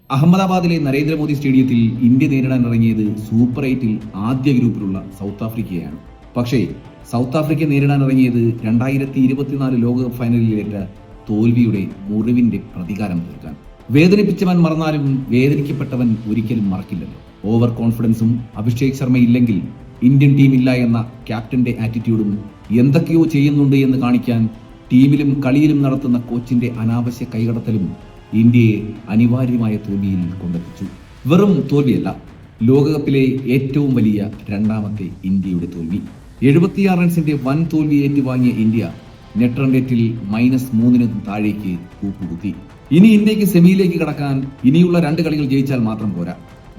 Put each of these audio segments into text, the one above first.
അഹമ്മദാബാദിലെ നരേന്ദ്രമോദി സ്റ്റേഡിയത്തിൽ ഇന്ത്യ നേരിടാൻ ഇറങ്ങിയത് സൂപ്പർ 8-ൽ ആദ്യ ഗ്രൂപ്പിലുള്ള സൗത്ത് ആഫ്രിക്കയാണ്. പക്ഷേ സൗത്ത് ആഫ്രിക്ക നേരിടാൻ ഇറങ്ങിയത് 2024 ലോകകപ്പ് ഫൈനലിലേറ്റ തോൽവിയുടെ മുറിവിന്റെ പ്രതികാരം തീർക്കാൻ. വേദനിപ്പിച്ചവൻ മറന്നാലും വേദനിക്കപ്പെട്ടവൻ ഒരിക്കലും മറക്കില്ലല്ലോ. ഓവർ കോൺഫിഡൻസും അഭിഷേക് ശർമ്മ ഇല്ലെങ്കിൽ ഇന്ത്യൻ ടീം ഇല്ല എന്ന ക്യാപ്റ്റന്റെ ആറ്റിറ്റ്യൂഡും എന്തൊക്കെയോ ചെയ്യുന്നുണ്ട് എന്ന് കാണിക്കാൻ ടീമിലും കളിയിലും നടത്തുന്ന കോച്ചിന്റെ അനാവശ്യ കൈകടത്തലും ഇന്ത്യയെ അനിവാര്യമായ തോൽവിയിൽ കൊണ്ടെത്തിച്ചു. വെറും തോൽവിയല്ല, ലോകകപ്പിലെ ഏറ്റവും വലിയ രണ്ടാമത്തെ ഇന്ത്യയുടെ തോൽവി. 76 റൺസിന്റെ വൻ തോൽവി ഏറ്റുവാങ്ങിയ ഇന്ത്യ നെറ്റ് റൺ റേറ്റിൽ -3 താഴേക്ക് കൂപ്പുകുത്തി. ഇനി ഇന്ത്യക്ക് സെമിയിലേക്ക് കടക്കാൻ ഇനിയുള്ള 2 കളികൾ ജയിച്ചാൽ മാത്രം പോരാ,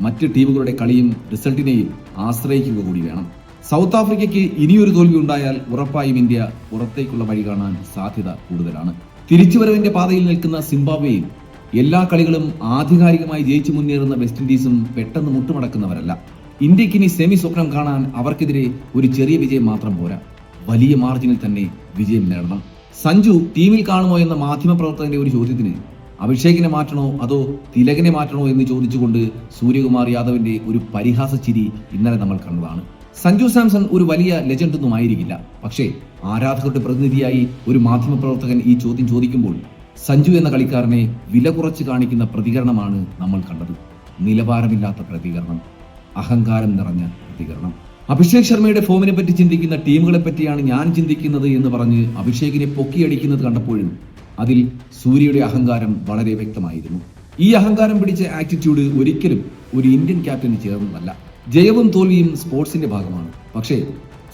മറ്റ് ടീമുകളുടെ കളിയും റിസൾട്ടിനെയും ആശ്രയിക്കുക കൂടി വേണം. സൗത്ത് ആഫ്രിക്കയ്ക്ക് ഇനിയൊരു തോൽവി ഉണ്ടായാൽ ഉറപ്പായും ഇന്ത്യ പുറത്തേക്കുള്ള വഴി കാണാൻ സാധ്യത കൂടുതലാണ്. തിരിച്ചുവരവിന്റെ പാതയിൽ നിൽക്കുന്ന സിംബാബ്വേയും എല്ലാ കളികളും ആധികാരികമായി ജയിച്ചു മുന്നേറുന്ന വെസ്റ്റ് ഇൻഡീസും പെട്ടെന്ന് മുട്ടുമടക്കുന്നവരല്ല. ഇന്ത്യക്ക് ഇനി സെമി സ്വപ്നം കാണാൻ അവർക്കെതിരെ ഒരു ചെറിയ വിജയം മാത്രം പോരാ, വലിയ മാർജിനിൽ തന്നെ വിജയം നേടണം. സഞ്ജു ടീമിൽ കാണുമോ എന്ന മാധ്യമപ്രവർത്തകന്റെ ഒരു ചോദ്യത്തിന് അഭിഷേകിനെ മാറ്റണോ അതോ തിലകനെ മാറ്റണോ എന്ന് ചോദിച്ചുകൊണ്ട് സൂര്യകുമാർ യാദവിന്റെ ഒരു പരിഹാസ ചിരി ഇന്നലെ നമ്മൾ കണ്ടതാണ്. സഞ്ജു സാംസൺ ഒരു വലിയ ലെജൻഡ് ഒന്നും ആയിരിക്കില്ല, പക്ഷേ ആരാധകരുടെ പ്രതിനിധിയായി ഒരു മാധ്യമപ്രവർത്തകൻ ഈ ചോദ്യം ചോദിക്കുമ്പോൾ സഞ്ജു എന്ന കളിക്കാരനെ വില കുറച്ച് കാണിക്കുന്ന പ്രതികരണമാണ് നമ്മൾ കണ്ടത്. നിലവാരമില്ലാത്ത പ്രതികരണം, അഹങ്കാരം നിറഞ്ഞ പ്രതികരണം. അഭിഷേക് ശർമ്മയുടെ ഫോമിനെ പറ്റി ചിന്തിക്കുന്ന ടീമുകളെ പറ്റിയാണ് ഞാൻ ചിന്തിക്കുന്നത് എന്ന് പറഞ്ഞ് അഭിഷേകിനെ പൊക്കിയടിക്കുന്നത് കണ്ടപ്പോഴും അതിൽ സൂര്യയുടെ അഹങ്കാരം വളരെ വ്യക്തമായിരുന്നു. ഈ അഹങ്കാരം പിടിച്ച ആറ്റിറ്റ്യൂഡ് ഒരിക്കലും ഒരു ഇന്ത്യൻ ക്യാപ്റ്റന് ചേർന്നതല്ല. ജയവും തോൽവിയും സ്പോർട്സിന്റെ ഭാഗമാണ്, പക്ഷേ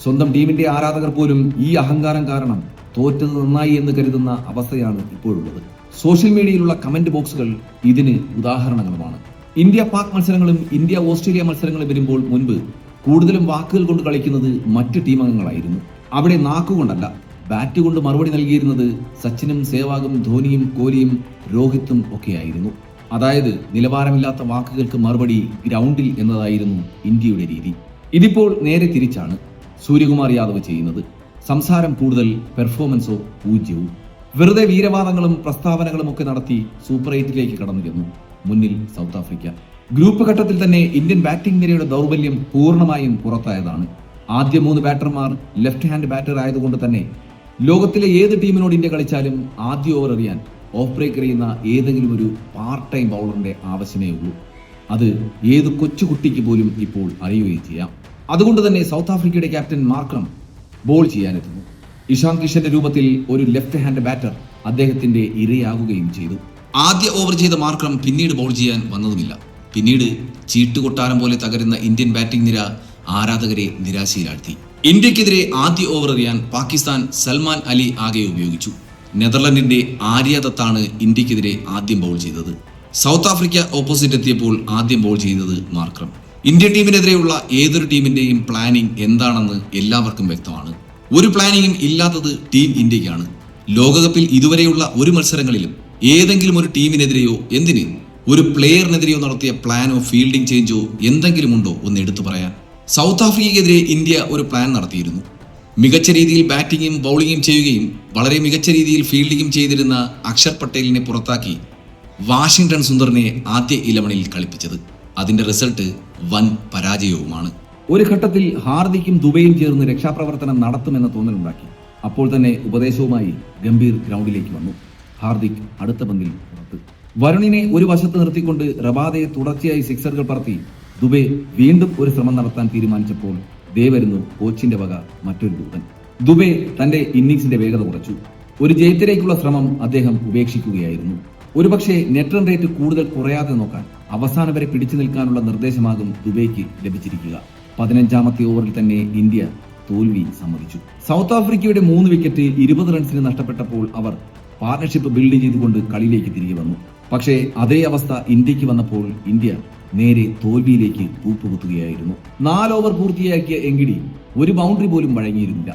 സ്വന്തം ടീമിന്റെ ആരാധകർ പോലും ഈ അഹങ്കാരം കാരണം തോറ്റത് നന്നായി എന്ന് കരുതുന്ന അവസ്ഥയാണ് ഇപ്പോഴുള്ളത്. സോഷ്യൽ മീഡിയയിലുള്ള കമന്റ് ബോക്സുകൾ ഇതിന് ഉദാഹരണങ്ങളുമാണ്. ഇന്ത്യ പാക് മത്സരങ്ങളും ഇന്ത്യ ഓസ്ട്രേലിയ മത്സരങ്ങളും വരുമ്പോൾ മുൻപ് കൂടുതലും വാക്കുകൾ കൊണ്ട് കളിക്കുന്നത് മറ്റ് ടീം അംഗങ്ങളായിരുന്നു. അവിടെ നാക്കുകൊണ്ടല്ല, ബാറ്റ് കൊണ്ട് മറുപടി നൽകിയിരുന്നത് സച്ചിനും സേവാഗും ധോനിയും കോഹ്ലിയും രോഹിത്തും ഒക്കെയായിരുന്നു. അതായത് നിലവാരമില്ലാത്ത വാക്കുകൾക്ക് മറുപടി ഗ്രൗണ്ടിൽ എന്നതായിരുന്നു ഇന്ത്യയുടെ രീതി. ഇതിപ്പോൾ നേരെ തിരിച്ചാണ് സൂര്യകുമാർ യാദവ് ചെയ്യുന്നത്. സംസാരം കൂടുതൽ, പെർഫോമൻസോ പൂജ്യവും. വെറുതെ വീരവാദങ്ങളും പ്രസ്താവനകളും ഒക്കെ നടത്തി സൂപ്പർ 8-ലേക്ക് കടന്നിരുന്നു. മുന്നിൽ സൗത്ത് ആഫ്രിക്ക. ഗ്രൂപ്പ് ഘട്ടത്തിൽ തന്നെ ഇന്ത്യൻ ബാറ്റിംഗ് നിരയുടെ ദൗർബല്യം പൂർണ്ണമായും പുറത്തായതാണ്. ആദ്യ 3 ബാറ്റർമാർ ലെഫ്റ്റ് ഹാൻഡ് ബാറ്റർ ആയതുകൊണ്ട് തന്നെ ലോകത്തിലെ ഏത് ടീമിനോട് ഇന്ത്യ കളിച്ചാലും ആദ്യ ഓവർ എറിയാൻ ഓഫ് ബ്രേക്ക് എറിയുന്ന ഏതെങ്കിലും ഒരു പാർട്ട് ടൈം ബൗളറിന്റെ ആവശ്യമേ ഉള്ളൂ. അത് ഏത് കൊച്ചുകുട്ടിക്ക് പോലും ഇപ്പോൾ അറിയുകയും ചെയ്യാം. അതുകൊണ്ട് തന്നെ സൗത്ത് ആഫ്രിക്കയുടെ ക്യാപ്റ്റൻ മാർക്രം ബോൾ ചെയ്യാനെത്തുന്നു. ഇഷാൻ കിഷന്റെ രൂപത്തിൽ ഒരു ലെഫ്റ്റ് ഹാൻഡ് ബാറ്റർ അദ്ദേഹത്തിന്റെ ഇരയാകുകയും ചെയ്തു. ആദ്യ ഓവർ ചെയ്ത മാർക്രം പിന്നീട് ബോൾ ചെയ്യാൻ വന്നതുമില്ല. പിന്നീട് ചീട്ടുകൊട്ടാരം പോലെ തകരുന്ന ഇന്ത്യൻ ബാറ്റിംഗ് നിര ആരാധകരെ നിരാശയിലാഴ്ത്തി. ഇന്ത്യക്കെതിരെ ആദ്യ ഓവർ എറിയാൻ പാകിസ്ഥാൻ സൽമാൻ അലി ആകെ ഉപയോഗിച്ചു. നെതർലൻഡിന്റെ ആര്യ ദത്താണ് ഇന്ത്യക്കെതിരെ ആദ്യം ബോൾ ചെയ്തത്. സൗത്ത് ആഫ്രിക്ക ഓപ്പോസിറ്റ് എത്തിയപ്പോൾ ആദ്യം ബോൾ ചെയ്തത് മാർക്രം. ഇന്ത്യൻ ടീമിനെതിരെയുള്ള ഏതൊരു ടീമിന്റെയും പ്ലാനിംഗ് എന്താണെന്ന് എല്ലാവർക്കും വ്യക്തമാണ്. ഒരു പ്ലാനിങ്ങും ഇല്ലാത്തത് ടീം ഇന്ത്യക്കാണ്. ലോകകപ്പിൽ ഇതുവരെയുള്ള ഒരു മത്സരങ്ങളിലും ഏതെങ്കിലും ഒരു ടീമിനെതിരെയോ എന്തിന് ഒരു പ്ലെയറിനെതിരെയോ നടത്തിയ പ്ലാനോ ഫീൽഡിംഗ് ചേഞ്ചോ എന്തെങ്കിലും ഉണ്ടോ ഒന്ന് എടുത്തു പറയാൻ? സൗത്ത് ആഫ്രിക്കയ്ക്കെതിരെ ഇന്ത്യ ഒരു പ്ലാൻ നടത്തിയിരുന്നു. മികച്ച രീതിയിൽ ബാറ്റിങ്ങും ബൗളിങ്ങും ചെയ്യുകയും വളരെ മികച്ച രീതിയിൽ ഫീൽഡിങ്ങും ചെയ്തിരുന്ന അക്ഷർ പട്ടേലിനെ പുറത്താക്കി വാഷിംഗ്ടൺ സുന്ദറിനെ ആദ്യ 11-ൽ കളിപ്പിച്ചത്. അതിന്റെ റിസൾട്ട് വൻ പരാജയവുമാണ്. ഒരു ഘട്ടത്തിൽ ഹാർദിക്കും ദുബൈയും ചേർന്ന് രക്ഷാപ്രവർത്തനം നടത്തുമെന്ന തോന്നലുണ്ടാക്കി. അപ്പോൾ തന്നെ ഉപദേശവുമായി ഗംഭീർ ഗ്രൗണ്ടിലേക്ക് വന്നു. ഹാർദിക് അടുത്ത പന്തിൽ പുറത്ത്. വരുണിനെ ഒരു വശത്ത് നിർത്തിക്കൊണ്ട് റബാദയെ തുടർച്ചയായി സിക്സറുകൾ പറത്തി ദുബൈ വീണ്ടും ഒരു ശ്രമം നടത്താൻ തീരുമാനിച്ചപ്പോൾ ദേ വരുന്നു കോച്ചിന്റെ വക മറ്റൊരു ദൂതൻ. ദുബൈ തന്റെ ഇന്നിംഗ്സിന്റെ വേഗത കുറച്ചു. ഒരു ജയത്തിലേക്കുള്ള ശ്രമം അദ്ദേഹം ഉപേക്ഷിക്കുകയായിരുന്നു. ഒരുപക്ഷെ നെറ്റ് റൺ റേറ്റ് കൂടുതൽ കുറയാതെ നോക്കാൻ അവസാനം വരെ പിടിച്ചു നിൽക്കാനുള്ള നിർദ്ദേശമാകും ദുബൈക്ക് ലഭിച്ചിരിക്കുക. 15ാമത്തെ ഓവറിൽ തന്നെ ഇന്ത്യ തോൽവി സമ്മതിച്ചു. സൗത്ത് ആഫ്രിക്കയുടെ 3 വിക്കറ്റ് 20 റൺസിന് നഷ്ടപ്പെട്ടപ്പോൾ അവർ പാർട്ണർഷിപ്പ് ബിൽഡ് ചെയ്തുകൊണ്ട് കളിയിലേക്ക് തിരികെ വന്നു. പക്ഷേ അതേ അവസ്ഥ ഇന്ത്യക്ക് വന്നപ്പോൾ ഇന്ത്യ നേരെ തോൽവിയിലേക്ക് കൂപ്പുകുത്തുകയായിരുന്നു. 4 ഓവർ പൂർത്തിയാക്കിയ എങ്കിടി ഒരു ബൗണ്ടറി പോലും വഴങ്ങിയിരുന്നില്ല.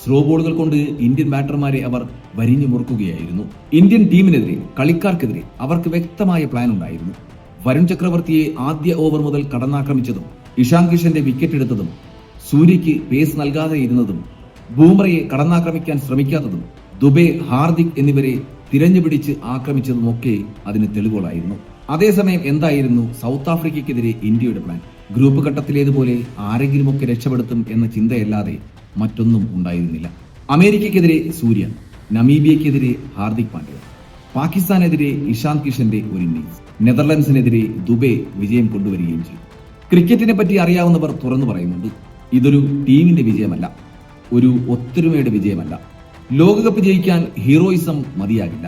സ്ലോ ബോളുകൾ കൊണ്ട് ഇന്ത്യൻ ബാറ്റർമാരെ അവർ വരിഞ്ഞു മുറുക്കുകയായിരുന്നു. ഇന്ത്യൻ ടീമിനെതിരെ, കളിക്കാർക്കെതിരെ അവർക്ക് വ്യക്തമായ പ്ലാൻ ഉണ്ടായിരുന്നു. വരുൺ ചക്രവർത്തിയെ ആദ്യ ഓവർ മുതൽ കടന്നാക്രമിച്ചതും ഇഷാൻ കിഷന്റെ വിക്കറ്റ് എടുത്തതും സൂര്യയ്ക്ക് പേസ് നൽകാതെ ഇരുന്നതും ബൂമറയെ കടന്നാക്രമിക്കാൻ ശ്രമിക്കാത്തതും ദുബൈ, ഹാർദിക് എന്നിവരെ തിരഞ്ഞുപിടിച്ച് ആക്രമിച്ചതുമൊക്കെ അതിന് തെളിവുകളായിരുന്നു. അതേസമയം എന്തായിരുന്നു സൗത്ത് ആഫ്രിക്കയ്ക്കെതിരെ ഇന്ത്യയുടെ പ്ലാൻ? ഗ്രൂപ്പ് ഘട്ടത്തിലേതുപോലെ ആരെങ്കിലുമൊക്കെ രക്ഷപ്പെടുത്തും എന്ന ചിന്തയല്ലാതെ മറ്റൊന്നും ഉണ്ടായിരുന്നില്ല. അമേരിക്കയ്ക്കെതിരെ സൂര്യ, നമീബിയയ്ക്കെതിരെ ഹാർദിക് പാണ്ഡ്യ, പാകിസ്ഥാനെതിരെ ഇഷാന്ത് കിഷന്റെ ഒരു ഇന്നിംഗ്സ്, നെതർലൻഡ്സിനെതിരെ ദുബെ വിജയം കൊണ്ടുവരികയും ചെയ്തു. ക്രിക്കറ്റിനെ പറ്റി അറിയാവുന്നവർ തുറന്നു പറയുന്നുണ്ട്, ഇതൊരു ടീമിന്റെ വിജയമല്ല, ഒരു ഒത്തൊരുമയുടെ വിജയമല്ല. ലോകകപ്പ് ജയിക്കാൻ ഹീറോയിസം മതിയാകില്ല.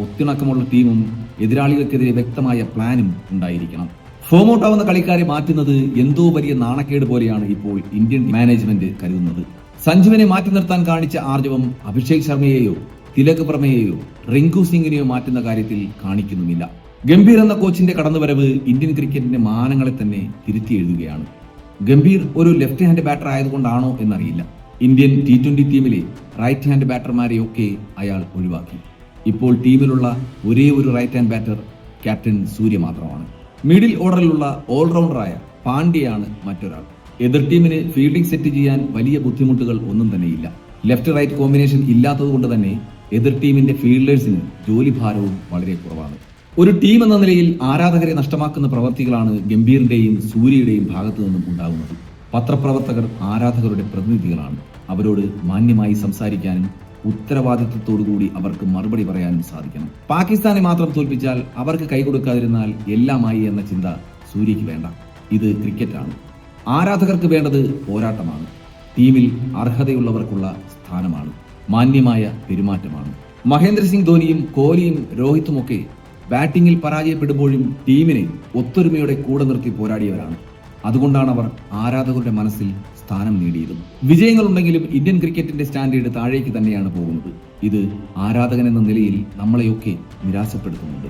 ഒത്തിണക്കമുള്ള ടീമും എതിരാളികൾക്കെതിരെ വ്യക്തമായ പ്ലാനും ഉണ്ടായിരിക്കണം. ഫോം ഔട്ട് ആവുന്ന കളിക്കാരെ മാറ്റുന്നത് എന്തോ വലിയ നാണക്കേട് പോലെയാണ് ഇപ്പോൾ ഇന്ത്യൻ മാനേജ്മെന്റ് കരുതുന്നത്. സഞ്ജുവിനെ മാറ്റി നിർത്താൻ കാണിച്ച ആർജവം അഭിഷേക് ശർമ്മയെയോ തിലക് വർമ്മയെയോ റിങ്കു സിംഗിനെയോ മാറ്റുന്ന കാര്യത്തിൽ കാണിക്കുന്നുമില്ല. ഗംഭീർ എന്ന കോച്ചിന്റെ കടന്നുവരവ് ഇന്ത്യൻ ക്രിക്കറ്റിന്റെ മാനങ്ങളെ തന്നെ തിരുത്തി എഴുതുകയാണ്. ഗംഭീർ ഒരു ലെഫ്റ്റ് ഹാൻഡ് ബാറ്റർ ആയതുകൊണ്ടാണോ എന്നറിയില്ല, ഇന്ത്യൻ T20 ടീമിലെ റൈറ്റ് ഹാൻഡ് ബാറ്റർമാരെയൊക്കെ അയാൾ ഒഴിവാക്കി. ഇപ്പോൾ ടീമിലുള്ള ഒരേ ഒരു റൈറ്റ് ഹാൻഡ് ബാറ്റർ ക്യാപ്റ്റൻ സൂര്യ മാത്രമാണ്. മിഡിൽ ഓർഡറിലുള്ള ഓൾറൗണ്ടറായ പാണ്ഡ്യയാണ് മറ്റൊരാൾ. എതിർ ടീമിന് ഫീൽഡിംഗ് സെറ്റ് ചെയ്യാൻ വലിയ ബുദ്ധിമുട്ടുകൾ ഒന്നും തന്നെയില്ല. ലെഫ്റ്റ് റൈറ്റ് കോമ്പിനേഷൻ ഇല്ലാത്തതുകൊണ്ട് തന്നെ എതിർ ടീമിന്റെ ഫീൽഡേഴ്സിന് ജോലിഭാരവും വളരെ കുറവാണ്. ഒരു ടീം എന്ന നിലയിൽ ആരാധകരെ നഷ്ടമാക്കുന്ന പ്രവർത്തികളാണ് ഗംഭീറിന്റെയും സൂര്യയുടെയും ഭാഗത്തു നിന്നും ഉണ്ടാകുന്നത്. പത്രപ്രവർത്തകർ ആരാധകരുടെ പ്രതിനിധികളാണ്. അവരോട് മാന്യമായി സംസാരിക്കാനും ഉത്തരവാദിത്വത്തോടുകൂടി അവർക്ക് മറുപടി പറയാനും സാധിക്കണം. പാകിസ്ഥാനെ മാത്രം തോൽപ്പിച്ചാൽ അവർക്ക് കൈകൊടുക്കാതിരുന്നാൽ എല്ലാമായി എന്ന ചിന്ത സൂര്യയ്ക്ക് വേണ്ട. ഇത് ക്രിക്കറ്റാണ്. ആരാധകർക്ക് വേണ്ടത് പോരാട്ടമാണ്. ടീമിൽ അർഹതയുള്ളവർക്കുള്ള സ്ഥാനമാണ്, മാന്യമായ പെരുമാറ്റമാണ്. മഹേന്ദ്ര സിംഗ് ധോനിയും കോഹ്ലിയും രോഹിത്തുമൊക്കെ ബാറ്റിംഗിൽ പരാജയപ്പെടുമ്പോഴും ടീമിനെ ഒത്തൊരുമയോടെ കൂടെ നിർത്തി പോരാടിയവരാണ്. അതുകൊണ്ടാണ് അവർ ആരാധകരുടെ മനസ്സിൽ സ്ഥാനം നേടിയതും. വിജയങ്ങളുണ്ടെങ്കിലും ഇന്ത്യൻ ക്രിക്കറ്റിന്റെ സ്റ്റാൻഡേർഡ് താഴേക്ക് തന്നെയാണ് പോകുന്നത്. ഇത് ആരാധകൻ എന്ന നിലയിൽ നമ്മളെയൊക്കെ നിരാശപ്പെടുത്തുന്നുണ്ട്.